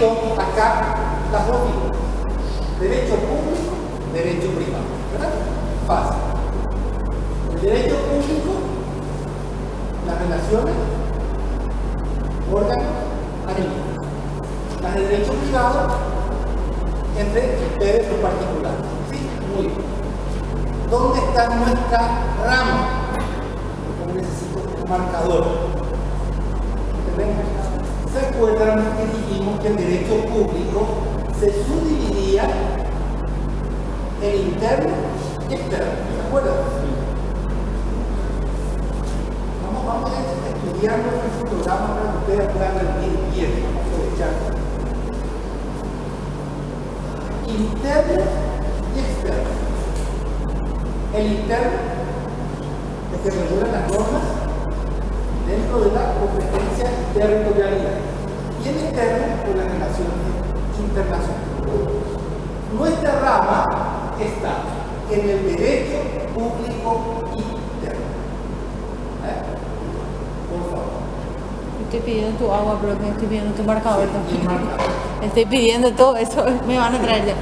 divido acá las dos figuras. Derecho público, derecho privado. ¿Verdad? Fácil. El derecho público, las relaciones, órganos, animales. Las de derecho privado, entre ustedes los particulares. ¿Sí? Muy bien. ¿Dónde está nuestra rama? Porque necesito un marcador. ¿Entendemos? ¿Se acuerdan que dijimos que el derecho público se subdividía en interno y externo? ¿Se acuerdan? Vamos a estudiar nuestro programa para que ustedes puedan rendir bien. Vamos a aprovechar. Interno y externo. El interno es que regula las normas dentro de la competencia y territorialidad. Y el externo con las relaciones internacionales. Nuestra rama está en el derecho público interno. Por favor. Estoy pidiendo tu agua, pero que estoy pidiendo tu marcador. Sí, estoy pidiendo todo eso, me van a traer ya.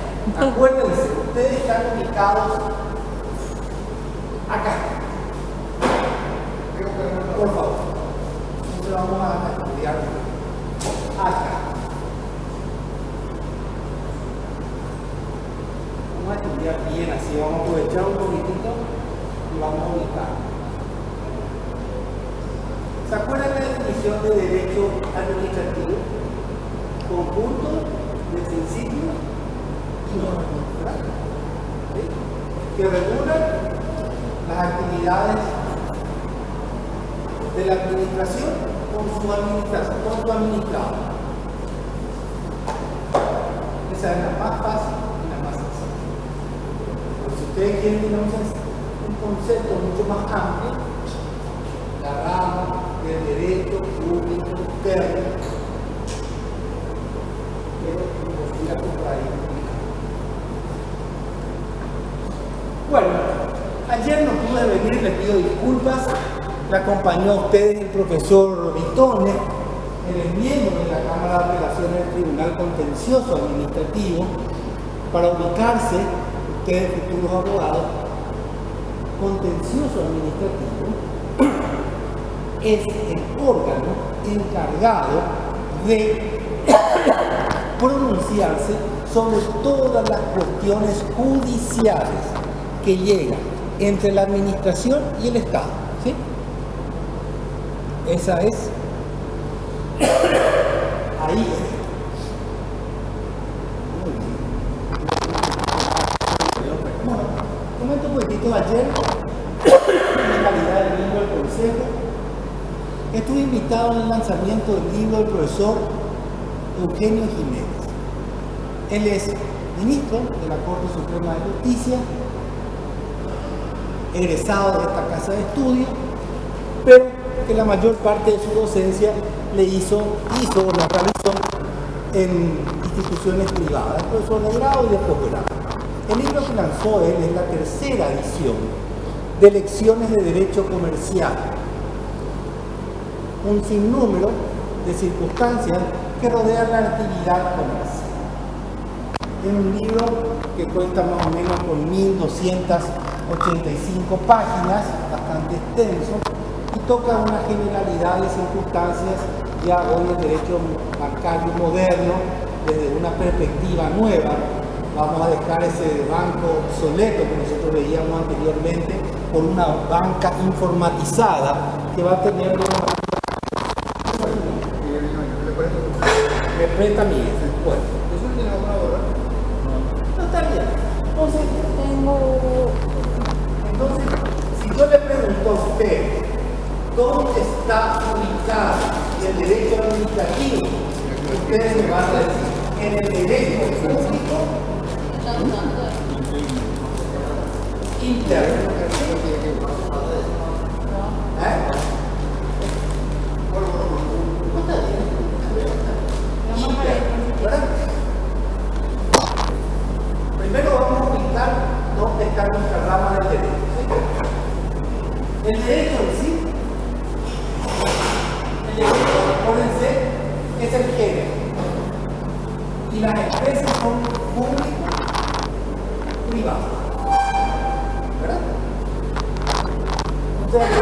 Acuérdense, ustedes están ubicados acá. Por favor. Entonces vamos a estudiar acá. Vamos a estudiar bien así, vamos a aprovechar un poquitito y vamos a ubicar. ¿Se acuerdan de la definición de derecho administrativo? Conjunto de principios y normas, ¿verdad? ¿Sí? Que regulan las actividades de la administración con su administrado. Esa es la más fácil y la más sencilla. Pero si ustedes quieren tener un concepto mucho más amplio, la rama del derecho público interno, pero imposible por ahí. Bueno, ayer no pude venir, les pido disculpas. Me acompañó a ustedes el profesor Vitone, él es miembro de la Cámara de Apelaciones del Tribunal Contencioso Administrativo, para ubicarse, ustedes futuros abogados. Contencioso administrativo es el órgano encargado de pronunciarse sobre todas las cuestiones judiciales que llegan entre la administración y el Estado. ¿Sí? Esa es. Ahí es. Muy bien. Bueno, comento un poquitito ayer, en calidad de miembro del Consejo, estuve invitado en el lanzamiento del libro del profesor Eugenio Jiménez. Él es ministro de la Corte Suprema de Justicia, egresado de esta casa de estudio, pero que la mayor parte de su docencia la realizó en instituciones privadas, profesor de grado y de posgrado. El libro que lanzó él es la tercera edición de Lecciones de Derecho Comercial, un sinnúmero de circunstancias que rodean la actividad comercial. Es un libro que cuenta más o menos con 1285 páginas, bastante extenso, y toca una generalidad de circunstancias ya hoy el derecho bancario moderno desde una perspectiva nueva. Vamos a dejar ese banco obsoleto que nosotros veíamos anteriormente por una banca informatizada que va a tener una... Me presta mi bueno. ¿Eso tiene alguna hora? No está bien. Entonces, si yo le pregunto a usted dónde está ubicado el derecho administrativo, ustedes me van a decir en el derecho público interno. Primero vamos a ubicar dónde está nuestra rama del derecho. ¿Sí? El derecho en sí, el derecho, acuérdense, es el género. las especies son público-privadas. ¿Verdad? O sea que la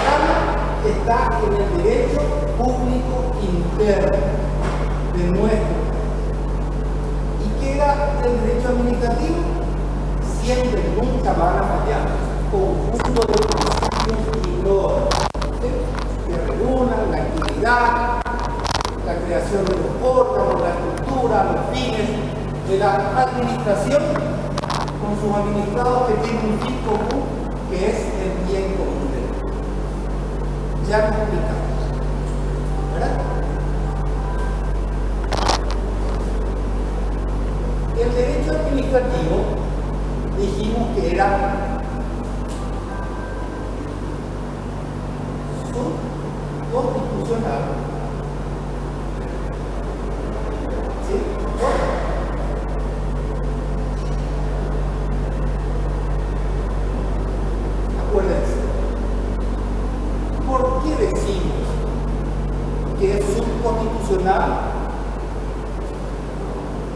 rama está en el derecho público interno de nuestro país. ¿Y queda el derecho administrativo? Siempre, nunca van a fallar. Conjunto de principios y normas, ¿sí? Que regulan la actividad, la creación de los órganos, la estructura, los fines de la administración con sus administrados que tienen un fin común que es el bien común. Ya lo explicamos, ¿verdad? El derecho administrativo dijimos que era subconstitucional. ¿Sí? Acuérdense. ¿Por qué decimos que es subconstitucional?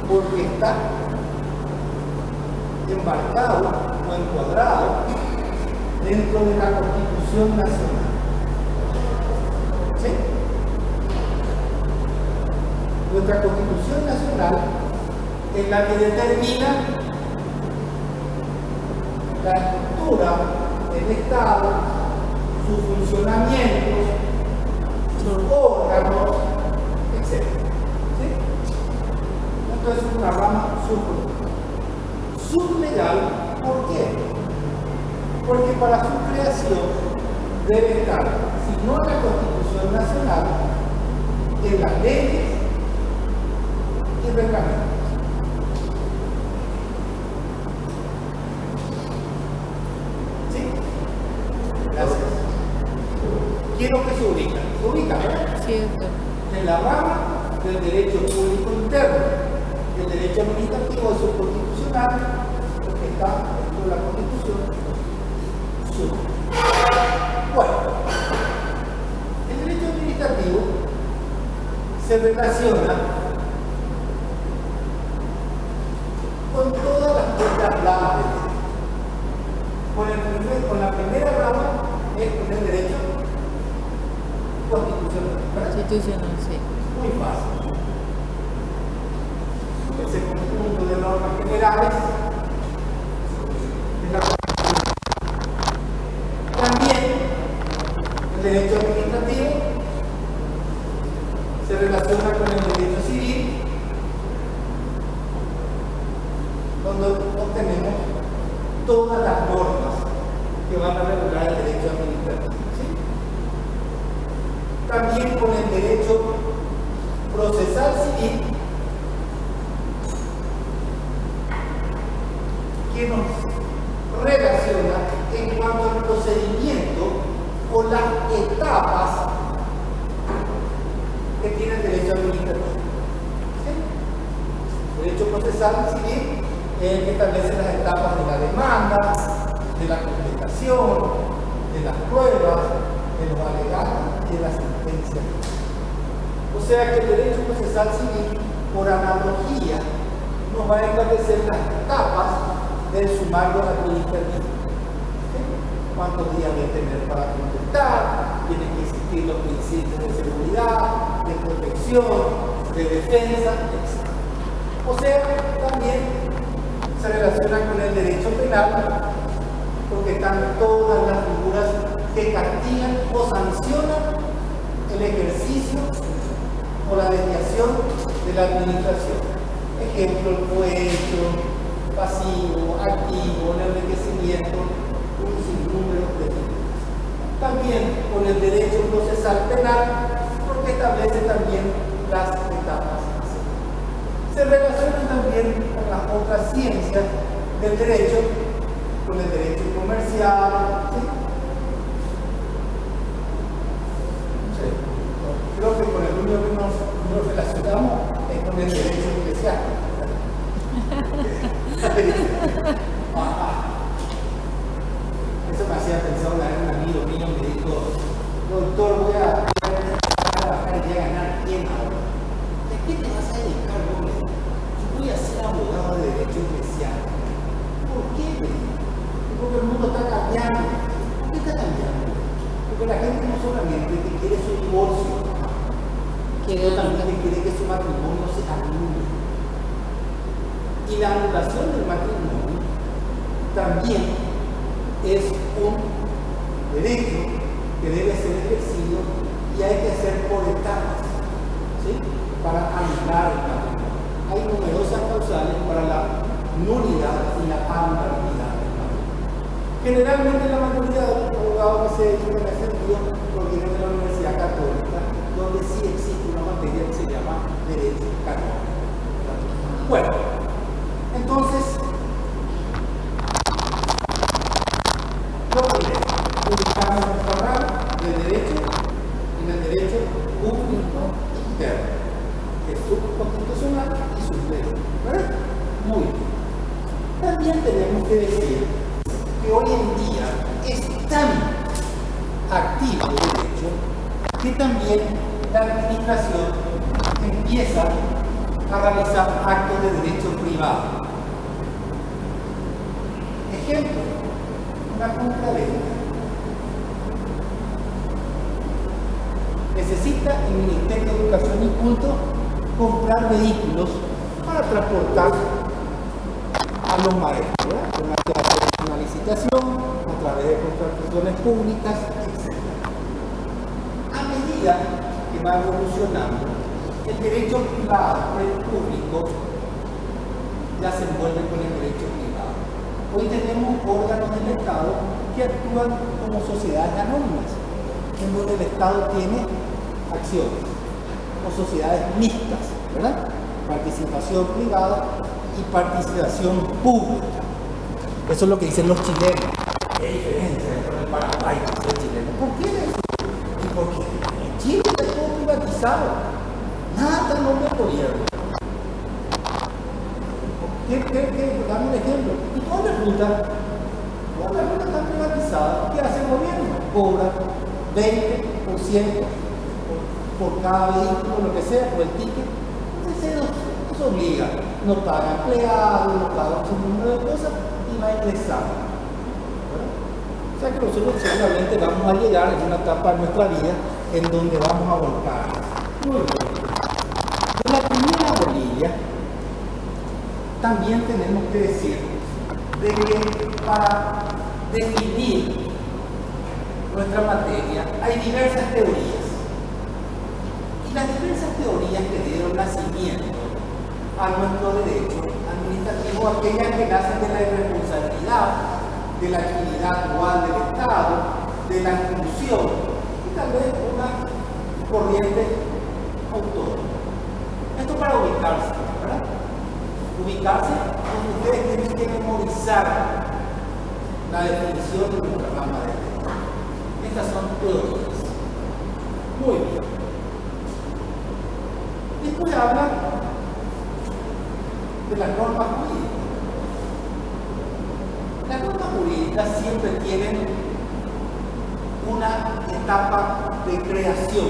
Porque está embarcado o encuadrado dentro de la Constitución Nacional. ¿Sí? Nuestra Constitución Nacional es la que determina la estructura del Estado, sus funcionamientos, sus órganos, etc. ¿Sí? Entonces es una rama sublegal. ¿Por qué? Porque para su creación debe estar, si no en la Constitución Nacional, en las leyes y reglamentos. ¿Sí? Gracias. Quiero que se ubica. ¿Se ubica, verdad? Sí, doctor. En la rama del derecho público interno. El derecho administrativo es subconstitucional, porque está dentro de la Constitución. Bueno, el derecho administrativo se relaciona con todas las otras ramas del derecho. Con la primera rama es con el derecho constitucional. Constitucional, sí. Muy fácil. Ese conjunto de normas generales de la Constitución. También el derecho administrativo se relaciona con el derecho civil, donde obtenemos todas las normas que van a regular el derecho administrativo. ¿Sí? También con el derecho procesal civil, que nos relaciona en cuanto al procedimiento o las etapas que tiene el derecho administrativo. ¿Sí? El derecho procesal civil es el que establece las etapas de la demanda, de la contestación, de las pruebas, de los alegatos y de la sentencia. O sea que el derecho procesal civil, por analogía, nos va a establecer las etapas del sumario administrativo. ¿Sí? ¿Cuántos días debe tener para contestar? Tienen que existir los principios de seguridad, de protección, de defensa, etc. O sea, también se relaciona con el derecho penal, porque están todas las figuras que castigan o sancionan el ejercicio o la desviación de la administración. Ejemplo, el cohecho, pasivo, activo, el enriquecimiento, un sinnúmero de figuras. También con el derecho procesal penal, porque establece también las etapas. Se relacionan también con las otras ciencias del derecho, con el derecho comercial, ¿sí? Sí. Creo que con el único que nos relacionamos es con el derecho eclesiástico. Eso me hacía pensar una vez un amigo mío me dijo: doctor, voy a trabajar y voy a ganar 100 ahora. ¿De qué te vas a dedicar vos? Quiere también que quiere que su matrimonio se anule. Y la anulación del matrimonio también es un derecho que debe ser ejercido y hay que hacer por etapas, ¿sí? Para anular el matrimonio. Hay numerosas causales para la nulidad y la anulabilidad del matrimonio. Generalmente la mayoría de los abogados que se dedican a ese sentido provienen de la Universidad Católica, donde sí existe una materia que se llama Derecho Canónico. Bueno, entonces, lo primero, ubicamos nuestra rama del derecho en el derecho público interno, que es subconstitucional y supremo, ¿verdad? Muy bien. También tenemos que decir que hoy en día es tan activo el derecho que también la administración empieza a realizar actos de derecho privado. Ejemplo, una compra-venta. Necesita el Ministerio de Educación y Culto comprar vehículos para transportar a los maestros, ¿verdad? Con una licitación, a través de contrataciones públicas, etc. A medida que va evolucionando, el derecho privado, el público, ya se envuelve con el derecho privado. Hoy tenemos órganos del Estado que actúan como sociedades anónimas, en donde el Estado tiene acciones, o sociedades mixtas, ¿verdad? Participación privada y participación pública. Eso es lo que dicen los chilenos. ¿Qué diferencia entre el Paraguay y el chileno? ¿Por qué eso? ¿Y por qué? En Chile está todo privatizado. Nada está en nombre del gobierno. Dame un ejemplo. Y toda la ruta está privatizada. ¿Qué hace el gobierno? Cobra 20% por cada vehículo, lo que sea, por el ticket. Entonces nos obliga. No paga empleados, no paga un número de cosas y va ingresando. O sea que nosotros seguramente vamos a llegar en una etapa de nuestra vida en donde vamos a volcar. Muy bien. De la primera Bolivia, también tenemos que decir de que para definir nuestra materia hay diversas teorías. Y las diversas teorías que dieron nacimiento a nuestro derecho administrativo, aquellas que nacen de la irresponsabilidad, de la actividad dual del Estado, de la inclusión y tal vez una corriente autónoma. Esto para ubicarse, ¿verdad? Ubicarse donde ustedes tienen que memorizar la definición de nuestra rama de derecho. Estas son teorías. Muy bien. Después habla de las normas jurídicas. Las normas jurídicas siempre tienen una etapa de creación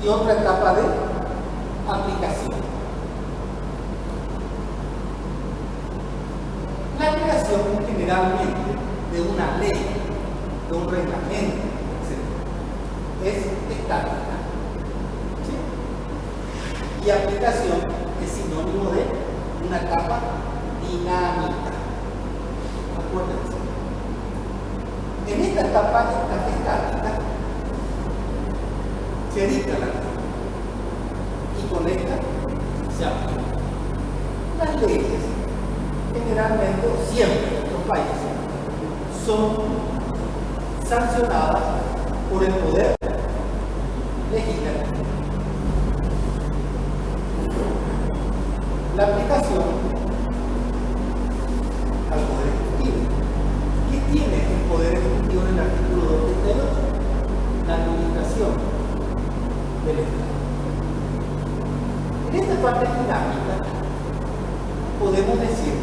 y otra etapa de aplicación. La creación generalmente de una ley, de un reglamento, etc., es estática. ¿Sí? Y aplicación es sinónimo de una etapa dinámica. Acuérdense. En esta etapa estática se dicta la ley y con esta se aplica. Las leyes generalmente, siempre en los países, son sancionadas por el poder legislativo. La aplicación al poder ejecutivo. ¿Qué tiene el poder ejecutivo en el artículo 238? La administración del Estado. En esta parte dinámica podemos decir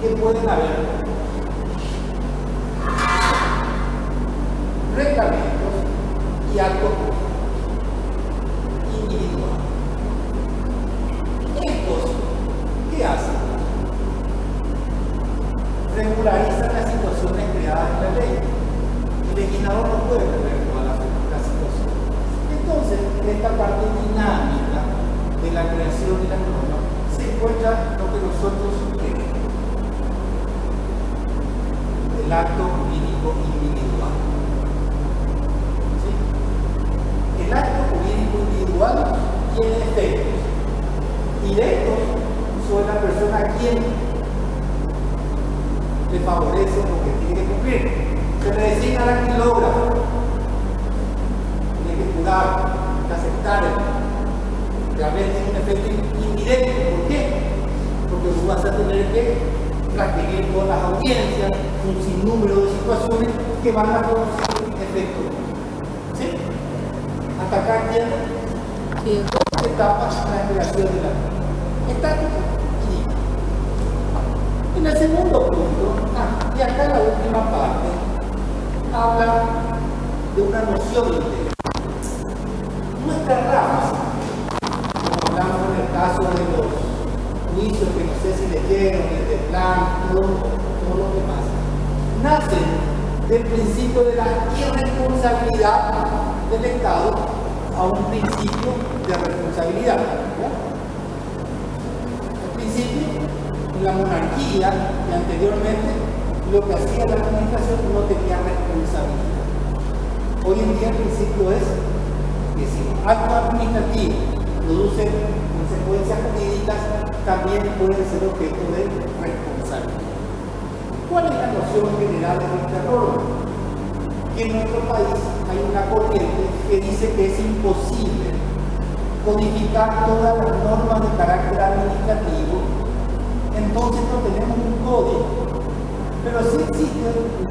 que pueden haber reglamentos y actos individuales. Estos, ¿qué hacen? Regularizan las situaciones creadas en la ley. El legislador no puede prever todas las situaciones. esta parte dinámica de la creación de la norma se encuentra lo que nosotros queremos: el acto jurídico individual. ¿Sí? El acto jurídico individual tiene efectos directos sobre la persona a quien le favorece lo que tiene que cumplir. Se le designa al antilógrafo, tiene que jurar, que aceptar. Realmente es un efecto indirecto. ¿Por qué? Porque tú vas a tener que transmitir todas las audiencias, un sinnúmero de situaciones que van a producir efectos. ¿Sí? Hasta acá entienden. Sí. Dos etapas en la creación de la norma: estática y dinámica. En el segundo punto, y acá la última parte, habla de una noción integral. Nuestra rama, como hablamos en el caso de los juicios que no sé si leyeron, el de plan, todo lo que pasa, nacen del principio de la irresponsabilidad del Estado a un principio de responsabilidad. El principio, en la monarquía y anteriormente, lo que hacía la administración no tenía responsabilidad. Hoy en día el principio es que si los actos administrativos producen consecuencias jurídicas, también pueden ser objeto de responsabilidad. ¿Cuál es la noción general de nuestra norma? Que en nuestro país hay una corriente que dice que es imposible codificar todas las normas de carácter administrativo, entonces no tenemos un código. Pero sí existe un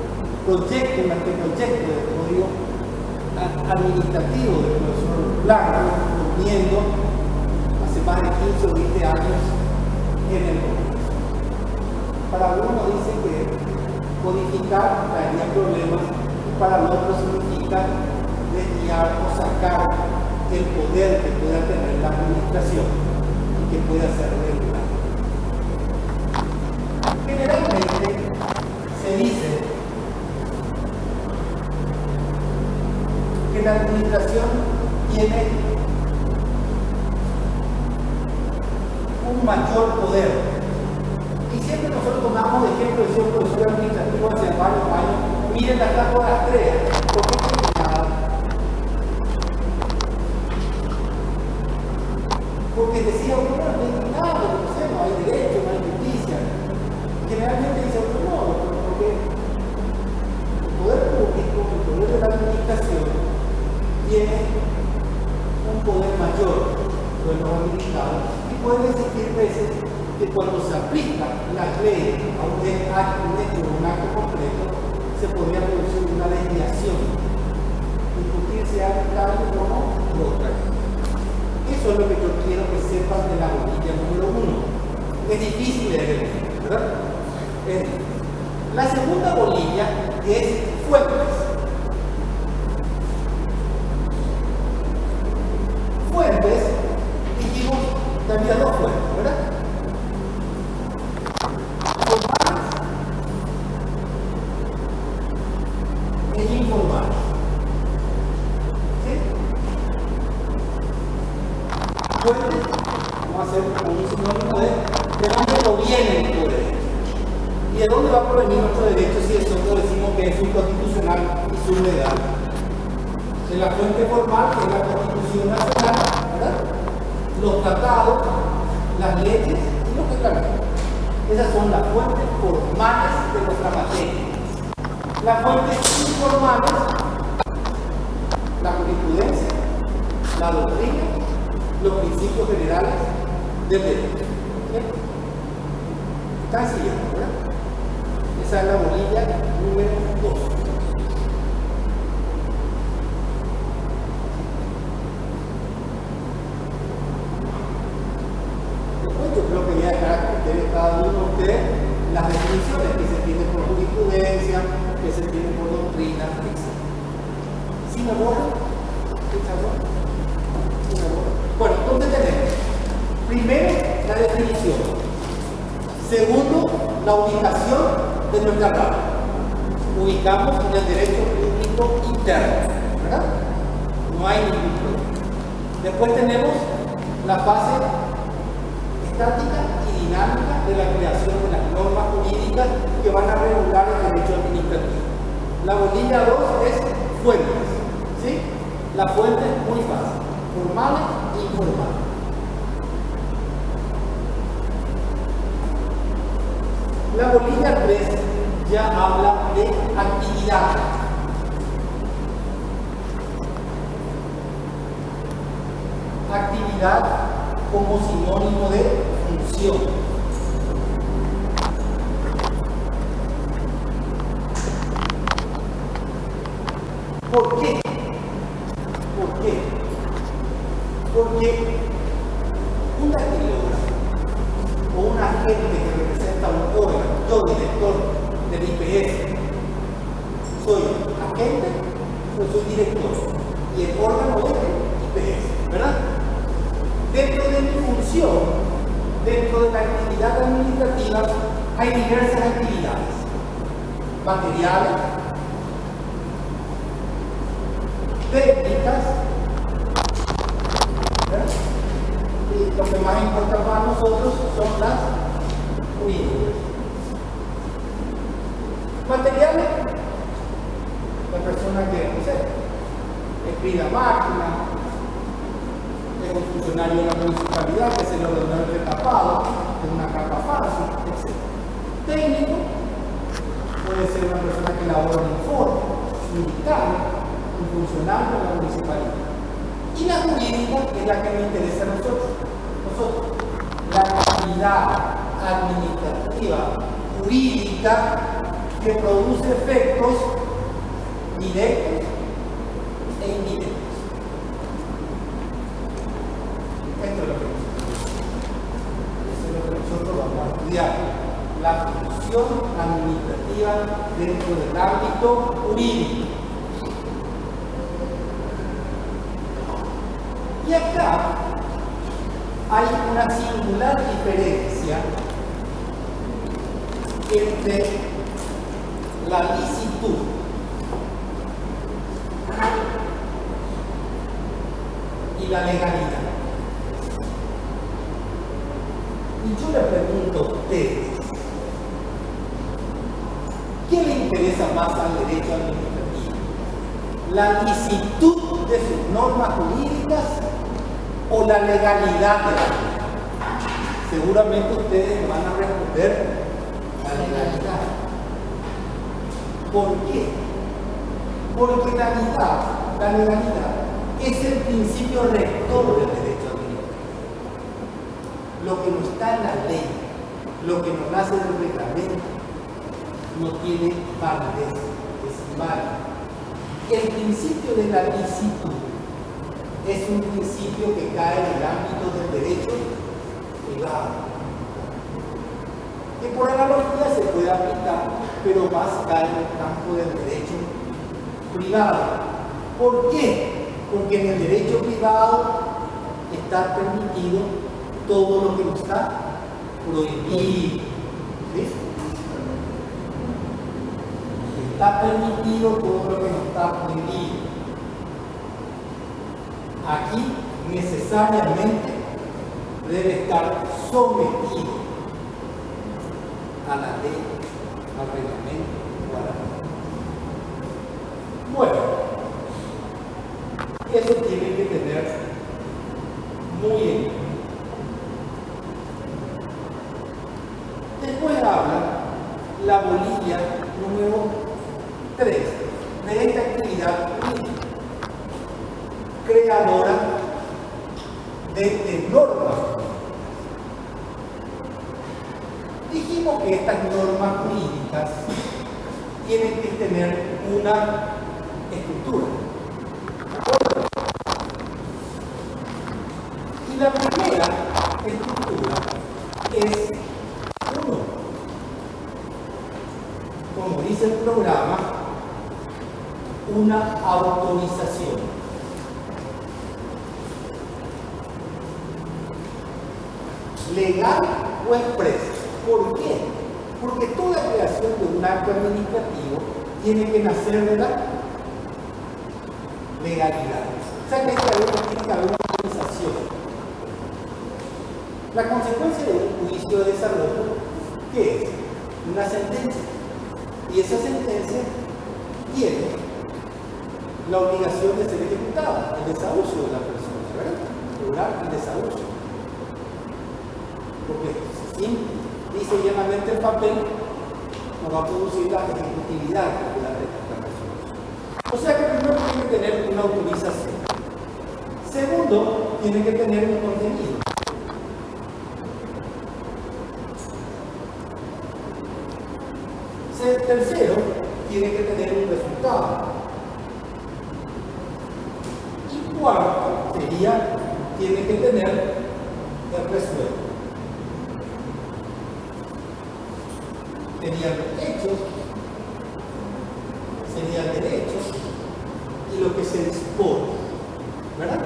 proyecto, un anteproyecto de código administrativo del profesor Blanco, durmiendo hace más de 15 o 20 años en el Congreso. Para algunos dice que codificar traería problemas, y para el otro significa desviar o sacar el poder que pueda tener la administración y que pueda ser regular. Generalmente se dice que la administración tiene un mayor poder. Y siempre nosotros tomamos de ejemplo de un profesor administrativo hace varios años. Miren la estatua de Astrea. ¿Por qué no tiene nada? Porque decía uno, no hay nada, no sé, no hay derecho, no hay justicia. Generalmente dice uno, no, porque el poder público, el poder de la administración, tiene un poder mayor sobre los administrados, y puede existir veces que cuando se aplican las leyes a un acto, un acto concreto, se podría producir una desviación, discutirse algo como otra. Eso es lo que yo quiero que sepan de la bolilla número 1. Es difícil de ver, ¿verdad? La segunda bolilla es fuentes. Fuentes, dijimos que había dos fuentes, ¿verdad? Formales e informales. ¿Sí? Fuentes, vamos a hacer como un sinónimo de dónde proviene nuestro derecho. ¿Y de dónde va a provenir nuestro derecho si nosotros decimos que es subconstitucional y sublegal? De la fuente formal, que es la Constitución Nacional, ¿verdad? Los tratados, las leyes y los reglamentos. Esas son las fuentes formales de nuestra materia. Las fuentes informales, la jurisprudencia, la doctrina, los principios generales del derecho. ¿Sí? Están siguiendo, ¿verdad? Esa es la bolilla número 2. Yo creo que voy a dejar que cada uno de ustedes las definiciones que se tienen por jurisprudencia, que se tienen por doctrina, etc. ¿Sí me borro? ¿Sí me borro? Bueno, entonces tenemos primero la definición, segundo la ubicación de nuestra rama. Ubicamos en el derecho público interno, ¿verdad? No hay ningún problema. Después tenemos la fase estática y dinámica de la creación de las normas jurídicas que van a regular el derecho administrativo. La bolilla 2 es fuentes, ¿sí? La fuente es muy fácil, formales e informales. La bolilla 3 ya habla de actividad. Actividad como sinónimo de función. ¿Por qué? ¿Por qué? Porque un datilógrafo o un agente que representa un órgano, yo director del IPS, soy agente o soy director y el órgano es el IPS, ¿verdad? Dentro de mi función, dentro de la actividad administrativa, hay diversas actividades materiales, técnicas, ¿verdad? Y lo que más importa para nosotros son las jurídicas. Materiales, la persona que, no sé, escribe a máquina, es un funcionario de la municipalidad que se le ordenó el retapado de una capa fácil, etc. Técnico puede ser una persona que elabora un informe, sindical, un funcionario de la municipalidad. Y la jurídica es la que nos interesa a nosotros. La actividad administrativa jurídica que produce efectos directos e indirectos. Esto es lo que nosotros vamos a estudiar. La función administrativa dentro del ámbito jurídico. Y acá hay una singular diferencia entre la licitud y la legalidad. Y yo le pregunto a ustedes, ¿qué le interesa más al derecho administrativo? ¿La licitud de sus normas jurídicas o la legalidad de la ley? Seguramente ustedes van a responder la legalidad. ¿Por qué? Porque la legalidad es el principio rector del derecho administrativo. Lo que no está en la ley, lo que no nace del reglamento, no tiene validez, es inválido. El principio de la licitud es un principio que cae en el ámbito del derecho privado, que por analogía se puede aplicar, pero más cae en el campo del derecho privado. ¿Por qué? Porque en el derecho privado está permitido todo lo que no está prohibido. ¿Sí? Está permitido todo lo que no está prohibido. Aquí necesariamente debe estar sometido a la ley, al reglamento o a la ley. Bueno, eso tiene que tener muy en cuenta. Después habla la bolilla número 3 de esta actividad jurídica, creadora de normas. Dijimos que estas normas jurídicas tienen que tener una estructura. Y la primera estructura es uno. Como dice el programa, una autorización. Legal o expresa. ¿Por qué? Porque toda creación de un acto administrativo tiene que nacer de la legalidad. O sea que tiene que haber una autorización. autorización. La consecuencia de un juicio de desarrollo, ¿qué es? Una sentencia. Y esa sentencia tiene la obligación de ser ejecutada, el desahucio de la persona, ¿verdad? Lograr el desahucio. Porque si dice llanamente el papel, no va a producir la ejecutividad de la resolución. O sea que primero tiene que tener una autorización. Segundo, tiene que tener un contenido. Tercero, tiene que tener un resultado. Y cuarto, sería, tiene que tener el resuelto. Serían los hechos, serían derechos y lo que se dispone, ¿verdad?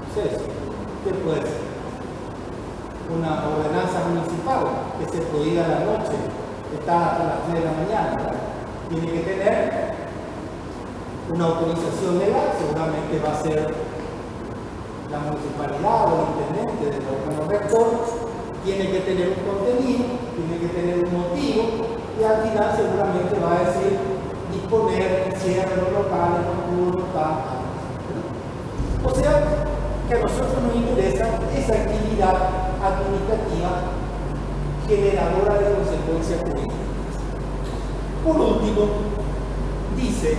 Entonces, ¿qué puede ser? Una ordenanza municipal que se prohíba la noche, que está hasta las 3 de la mañana, ¿verdad? Tiene que tener una autorización legal, seguramente va a ser la municipalidad o el intendente del órgano rector, tiene que tener un contenido, tiene que tener un motivo y al final seguramente va a decir disponer el cierre de los locales, nocturnos, tal. O sea que a nosotros nos interesa esa actividad administrativa generadora de consecuencias jurídicas. Por último, dice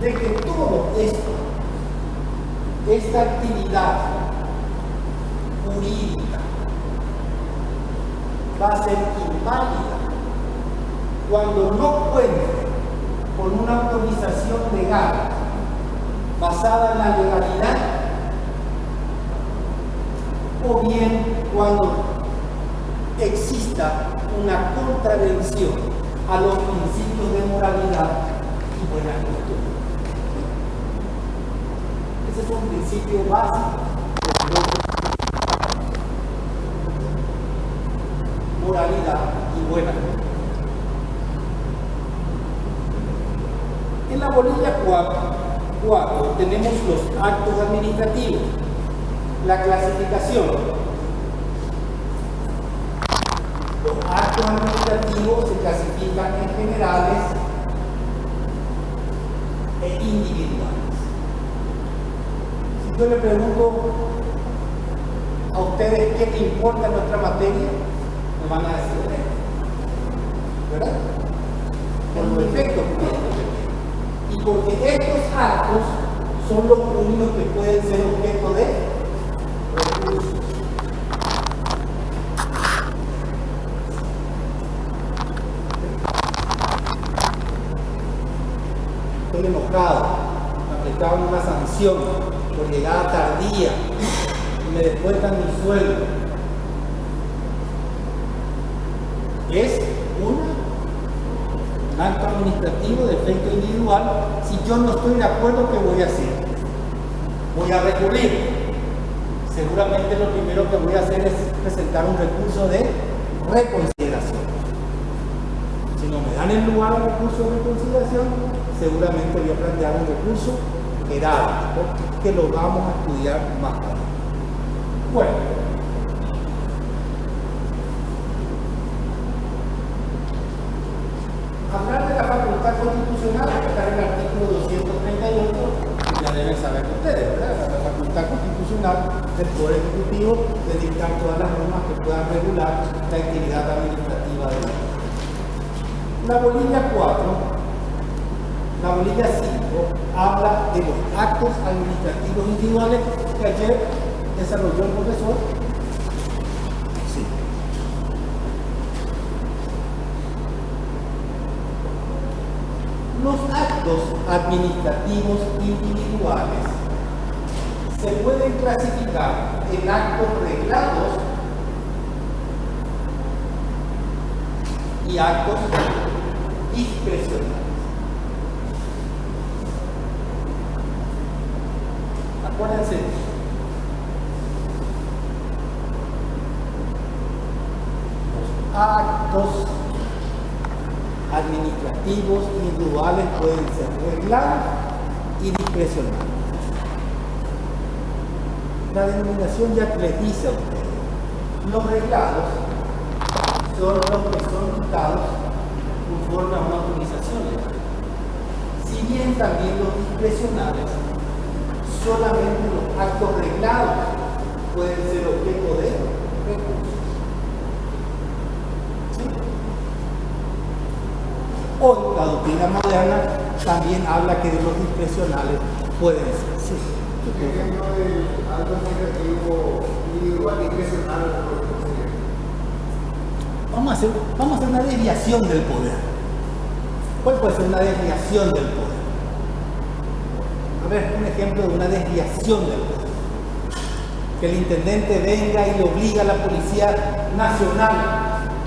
de que todo esto, esta actividad jurídica va a ser inválida cuando no cuente con una autorización legal basada en la legalidad o bien cuando exista una contravención a los principios de moralidad y buena costumbre. Ese es un principio básico de moralidad y buena costumbre. En la bolilla 4 tenemos los actos administrativos, la clasificación. Los actos administrativos se clasifican en generales e individuales. Si yo le pregunto a ustedes qué le importa nuestra materia, me van a decir ¿verdad? Por los efectos jurídicos. Y porque estos actos son los únicos que pueden ser objeto de recursos. Estoy enojado, me aplicaron una sanción por llegada tardía y me descuentan mi sueldo. Es un acto administrativo de efecto individual. Si yo no estoy de acuerdo, ¿qué voy a hacer? Voy a recurrir. Seguramente lo primero que voy a hacer es presentar un recurso de reconsideración. Si no me dan el lugar al recurso de reconsideración, seguramente voy a plantear un recurso heráldico que lo vamos a estudiar más tarde. Bueno. Hablar de la facultad constitucional está en el artículo 238, que ya deben saber ustedes, ¿verdad? La facultad constitucional del Poder Ejecutivo de dictar todas las normas que puedan regular la actividad administrativa de la ley. La bolilla 4, la bolilla 5, habla de los actos administrativos individuales que ayer desarrolló el profesor. Los actos administrativos individuales se pueden clasificar en actos reglados y actos discrecionales. Acuérdense, los actos administrativos individuales pueden ser reglados y discrecionales. La denominación ya les dice a ustedes, los reglados son los que son dictados conforme a una autorización legal. Si bien también los discrecionales, solamente los actos reglados pueden ser objeto de recursos. ¿Sí? Hoy la doctrina moderna también habla que de los discrecionales pueden ser. Sí. Por ejemplo, algo administrativo individual discrecional. Vamos a hacer una desviación del poder. ¿Cuál puede ser una desviación del poder? A ver, un ejemplo de una desviación del poder. Que el intendente venga y le obliga a la Policía Nacional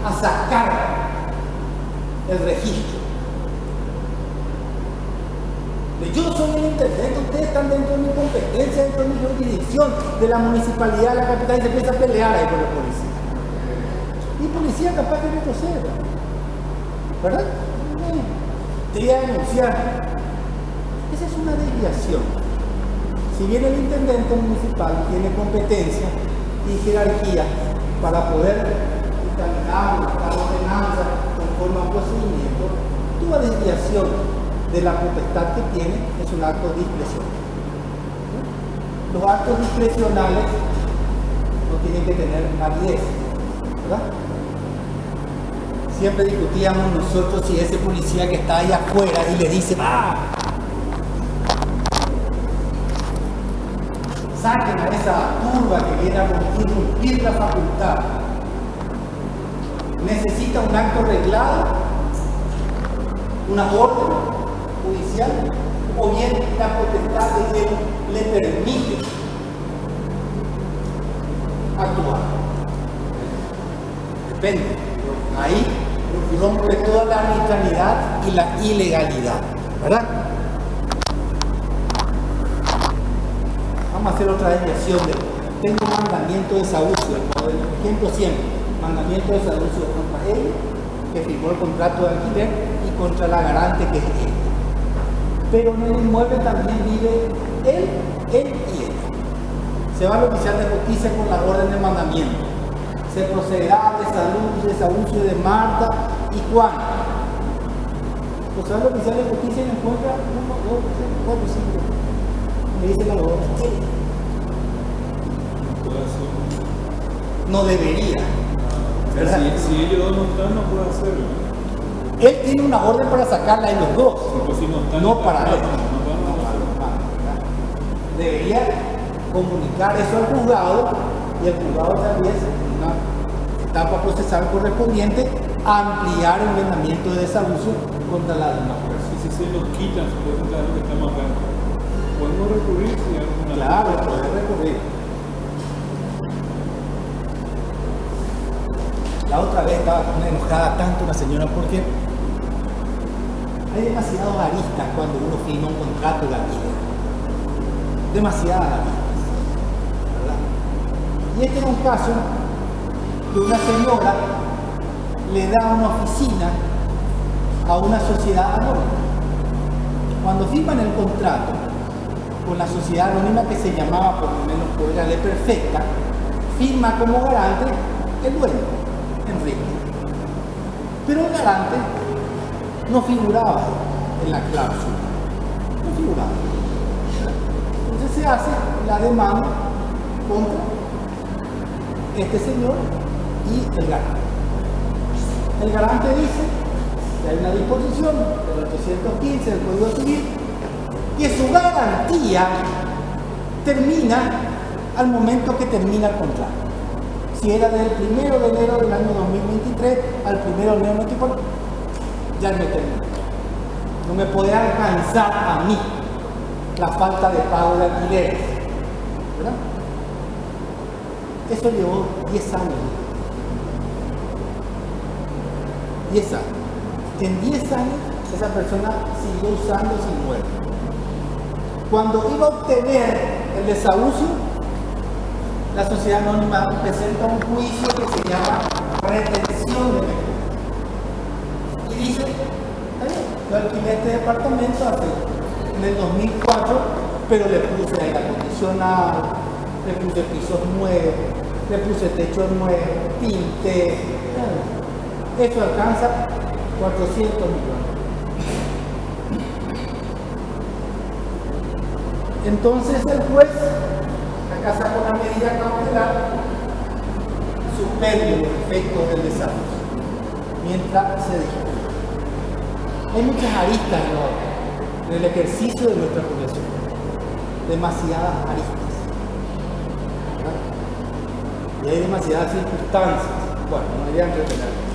a sacar el registro. Yo soy el intendente, ustedes están dentro de mi competencia, dentro de mi jurisdicción, de la municipalidad de la capital, y se empieza a pelear ahí con la policía. Y policía capaz que retroceda, ¿verdad? Te voy a denunciar. Esa es una desviación. Si bien el intendente municipal tiene competencia y jerarquía para poder dictaminar la ordenanza conforme a un procedimiento, toda desviación de la potestad que tiene es un acto discrecional. Los actos discrecionales no tienen que tener validez, ¿verdad? Siempre discutíamos nosotros si ese policía que está ahí afuera y le dice, saquen a esa turba que viene a irrumpir la facultad, necesita un acto reglado, una orden judicial, o bien la potestad de Dios le permite actuar. Depende. Ahí rompe toda la arbitrariedad y la ilegalidad, ¿verdad? Vamos a hacer otra desviación de tengo mandamiento de desahucio, el ejemplo siempre, mandamiento de desahucio contra él, que firmó el contrato de alquiler, y contra la garante que es él. Pero en el inmueble también vive él y ella. Se va al oficial de justicia con la orden de mandamiento. Se procederá al desahucio de Marta y Juan. Pues va al oficial de justicia y encuentra 1, 2, 3, 4, 5. Le dice la orden. No debería. ¿Verdad? Si ellos dos no están, no puede hacerlo. Él tiene una orden para sacarla en los dos, Pues si no, están, no para él. no. Debería comunicar eso al juzgado, y el juzgado también, en una etapa procesal correspondiente, ampliar el mandamiento de desahucio contra la demás persona. Si se nos quitan, supuestamente lo que estamos acá, podemos recurrir si hay alguna. Claro, puede recurrir. La otra vez estaba enojada tanto una señora porque hay demasiadas aristas cuando uno firma un contrato de alquiler. Demasiadas aristas, ¿verdad? Y este era un caso que una señora le da una oficina a una sociedad anónima. Cuando firman el contrato con la sociedad anónima, que se llamaba, por lo menos por la ley perfecta, firma como garante el dueño, Enrique. Pero el garante no figuraba en la cláusula, no figuraba. Entonces se hace la demanda contra este señor y el garante. El garante dice que hay una disposición del 815 del Código Civil que su garantía termina al momento que termina el contrato. Si era del 1 de enero del año 2023 al 1 de enero del 2024, ya no termina. No me puede alcanzar a mí la falta de pago de alquileres, ¿verdad? Eso llevó 10 años. 10 años. En 10 años esa persona siguió usando ese inmueble. Cuando iba a obtener el desahucio, la sociedad anónima presenta un juicio que se llama retención de mejora. Y dice, yo alquilé este departamento en el 2004, pero le puse aire acondicionado, le puse pisos nuevos, le puse techo nuevo, pinté. Eso alcanza 400 millones. Entonces el juez, acá saca una medida cautelar, suspende los efectos del desarrollo mientras se ejecuta. Hay muchas aristas en el ejercicio de nuestra profesión, demasiadas aristas, ¿verdad? Y hay demasiadas circunstancias. Bueno, no voy a entretener.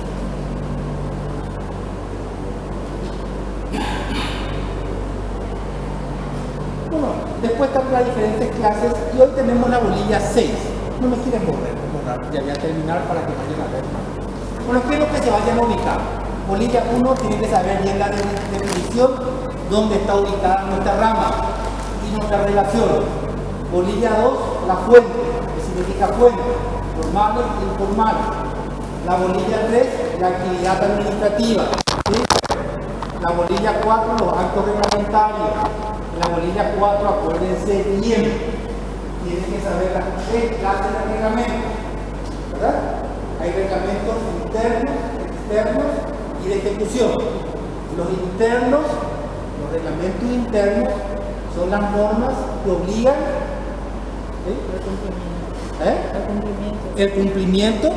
Bueno, después están las diferentes clases y hoy tenemos la bolilla 6. No me quieren borrar, ya voy a terminar para que vayan a ver. Bueno, quiero que se vayan a ubicar. Bolilla 1 tiene que saber bien la definición, dónde está ubicada nuestra rama y nuestra relación. Bolilla 2, la fuente, que significa fuente, formales e informales. La bolilla 3, la actividad administrativa. ¿Sí? La bolilla 4, los actos reglamentarios. La bolilla 4, acuérdense bien, tienen que saber las 3 clases de reglamentos, ¿verdad? Hay reglamentos internos, externos y de ejecución. Los internos, los reglamentos internos, son las normas que obligan el cumplimiento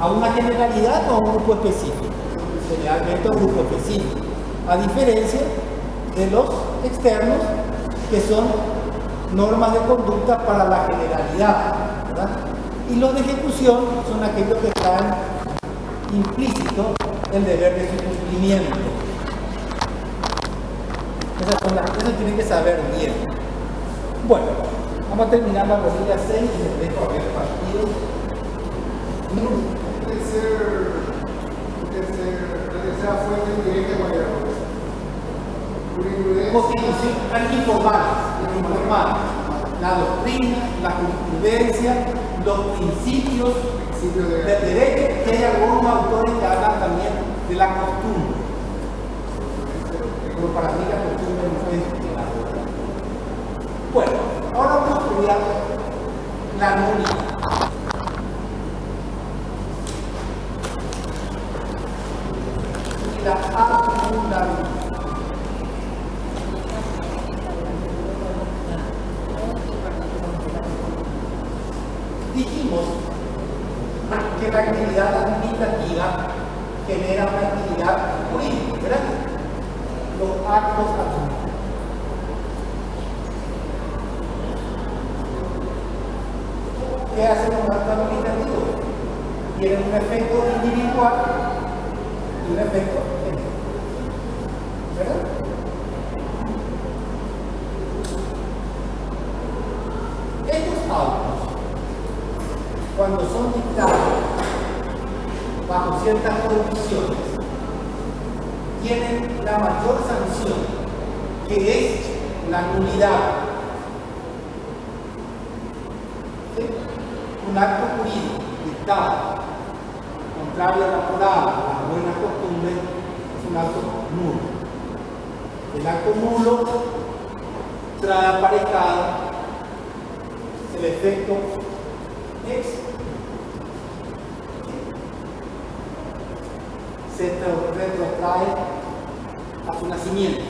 a una generalidad o a un grupo específico, generalmente a un grupo específico, a diferencia de los externos, que son normas de conducta para la generalidad, ¿verdad? Y los de ejecución son aquellos que están implícitos el deber de su cumplimiento. Eso tienen que saber bien. Bueno, vamos a terminar la bolilla 6 y les dejo a ver partidos. La tercera fuente indirecta de la Constitución, informales, la doctrina, la jurisprudencia, los principios del derecho, y hay algunos autores que hablan también de la costumbre. Pero para mí la costumbre no es la verdad. Bueno, ahora vamos a estudiar la nulidad. Y la anulabilidad. Dijimos que la actividad administrativa genera una actividad jurídica, ¿verdad? Los actos administrativos. ¿Qué hacen los actos administrativos? Tienen un efecto individual y un efecto general, ¿verdad? Estos autos, cuando son dictados bajo ciertas condiciones, tienen la mayor sanción, que es la nulidad. ¿Sí? Un acto jurídico dictado, contrario a la moral, a las buenas costumbres, es un acto nulo. El acto nulo trae aparejado el efecto se retrotrae a su nacimiento.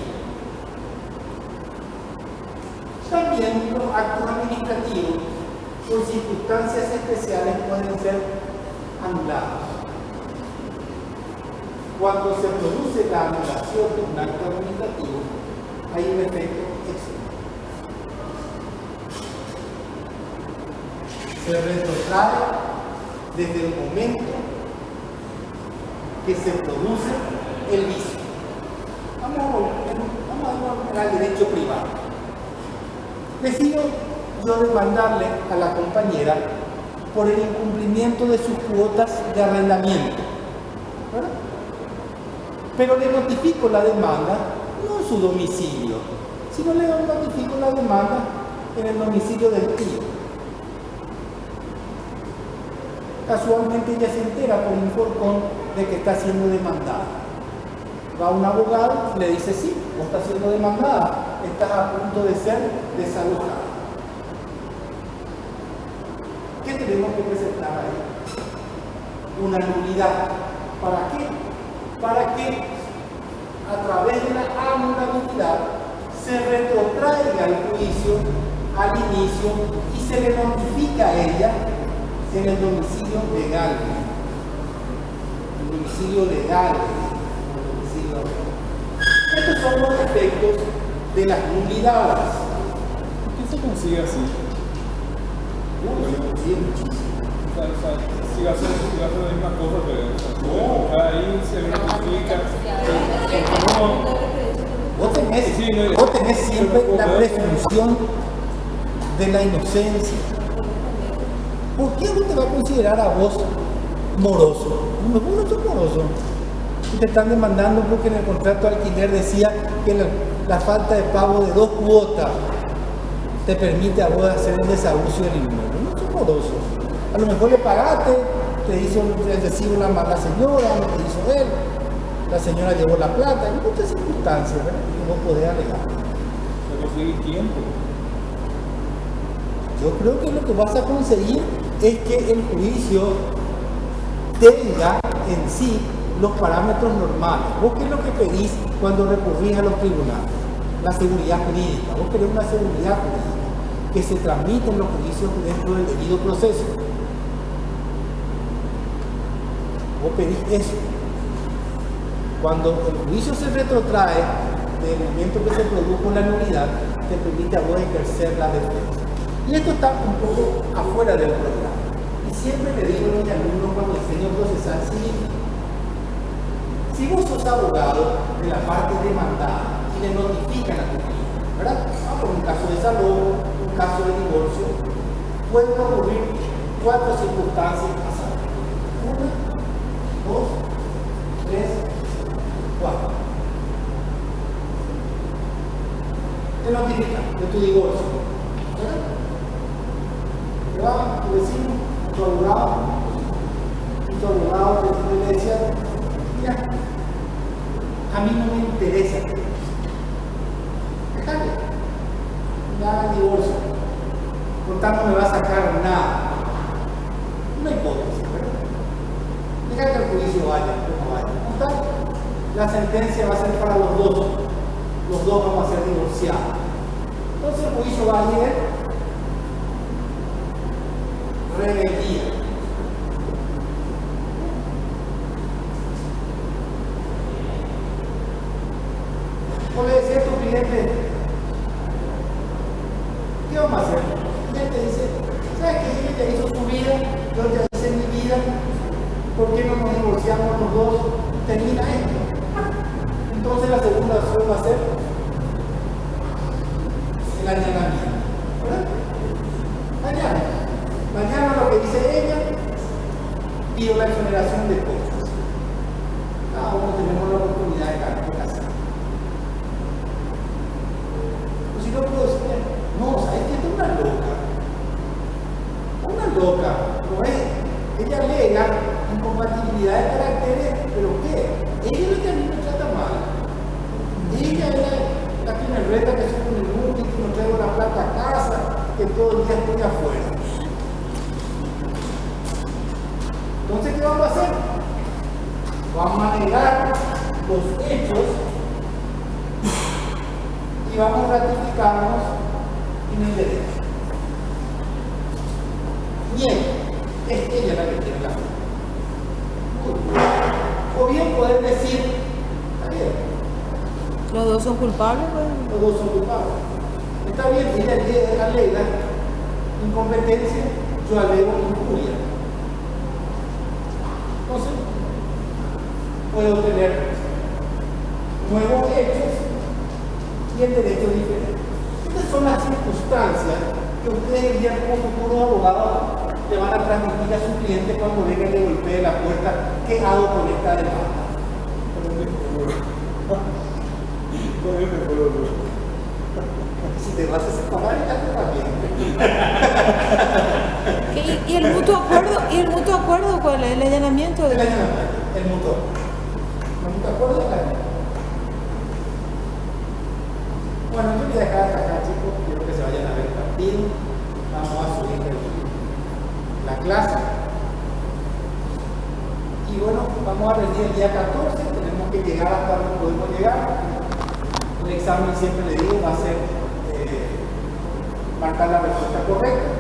También los actos administrativos, por circunstancias especiales, pueden ser anulados. Cuando se produce la anulación de un acto administrativo, hay un efecto se retrotrae desde el momento que se produce el vicio. Vamos a volver al derecho privado. Decido yo demandarle a la compañera por el incumplimiento de sus cuotas de arrendamiento, ¿verdad? Pero le notifico la demanda no en su domicilio, sino le notifico la demanda en el domicilio del tío. Casualmente ella se entera por inforcón de que está siendo demandada. Va a un abogado y le dice, sí, vos estás siendo demandada, estás a punto de ser desalojada. ¿Qué tenemos que presentar ahí? Una nulidad. ¿Para qué? Para que a través de la anulabilidad se retrotraiga el juicio al inicio y se le notifica a ella en el domicilio legal. El domicilio legal. Estos son los efectos de las nulidades. ¿Qué se consigue así? Se consigue muchísimo. Si va a ser la misma cosa, pero ahí se notifica. Vos tenés siempre la presunción de la inocencia. ¿Por qué no te va a considerar a vos moroso? Vos no sos moroso. Y te están demandando porque en el contrato de alquiler decía que la falta de pago de 2 cuotas te permite a vos hacer el desahucio del inmueble. No sos moroso. A lo mejor le pagaste, te hizo el recibo la señora, no te hizo él. La señora llevó la plata. Hay muchas circunstancias, ¿verdad?, que vos podés alegar. Se consigue tiempo. Yo creo que lo que vas a conseguir es que el juicio tenga en sí los parámetros normales. ¿Vos qué es lo que pedís cuando recurrís a los tribunales? La seguridad jurídica. Vos querés una seguridad jurídica, que se transmiten los juicios dentro del debido proceso. Vos pedís eso. Cuando el juicio se retrotrae del momento que se produjo la nulidad, te permite a vos ejercer la defensa. Y esto está un poco afuera del programa. Y siempre le digo a mis alumnos cuando enseño procesal civil: si vos sos abogado de la parte demandada y le notifican a tu cliente, ¿verdad? Por un caso de desalojo, un caso de divorcio, pueden ocurrir 4 circunstancias pasadas. 1, 2, 3, 4. Te notifican de tu divorcio, ¿verdad? Te va tu vecino, tu abogado te decía: mira, a mí no me interesa. Déjale. Ya el divorcio. Por tanto, no me va a sacar nada. Una hipótesis, ¿verdad? Deja que el juicio vaya como vaya. Total, la sentencia va a ser para los dos. Los dos vamos a ser divorciados. Entonces el juicio va a ir rebeldía. O le decía a tu cliente: ¿qué vamos a hacer? Y él te dice: ¿sabes qué? Ella ya hizo su vida, yo ya hice mi vida, ¿por qué no nos divorciamos los dos? Termina esto. Entonces la segunda opción va a ser el allanamiento, ¿verdad? Mañana lo que dice ella, pido la exoneración de cosas. Cada uno tenemos la oportunidad de casar. Pues si no puedo decir: no, ¿sabes qué? Esta es una loca. Una loca, ¿no es? Ella alega incompatibilidad de caracteres, ¿pero qué? Ella es la que a mí me trata mal. Ella es la que me reta que soy un inútil, que no traigo la plata a casa, que todo el día estoy afuera. Entonces, ¿qué vamos a hacer? Vamos a negar los hechos y vamos a ratificarnos en el derecho. Bien, es ella la que tiene la culpa. O bien poder decir: está bien, ¿Los dos son culpables, pues? los dos son culpables. Está bien, ella alega incompetencia, yo alego injuria. Entonces, puedo tener nuevos hechos y el derecho diferente. Estas son las circunstancias que ustedes ya como futuros abogados le van a transmitir a su cliente cuando venga y le golpee la puerta: ¿qué hago con esta demanda? Si te vas a separar, ya te va bien. ¿Y el mutuo acuerdo? ¿Y el mutuo acuerdo cuál es? ¿El allanamiento? El allanamiento, el motor. ¿El mutuo acuerdo del allanamiento? Bueno, yo voy a dejar hasta acá, chicos. Quiero que se vayan a ver el partido. Vamos a subir la clase. Y bueno, vamos a rendir el día 14. Tenemos que llegar hasta donde podemos llegar. El examen, siempre le digo, va a ser marcar la respuesta correcta.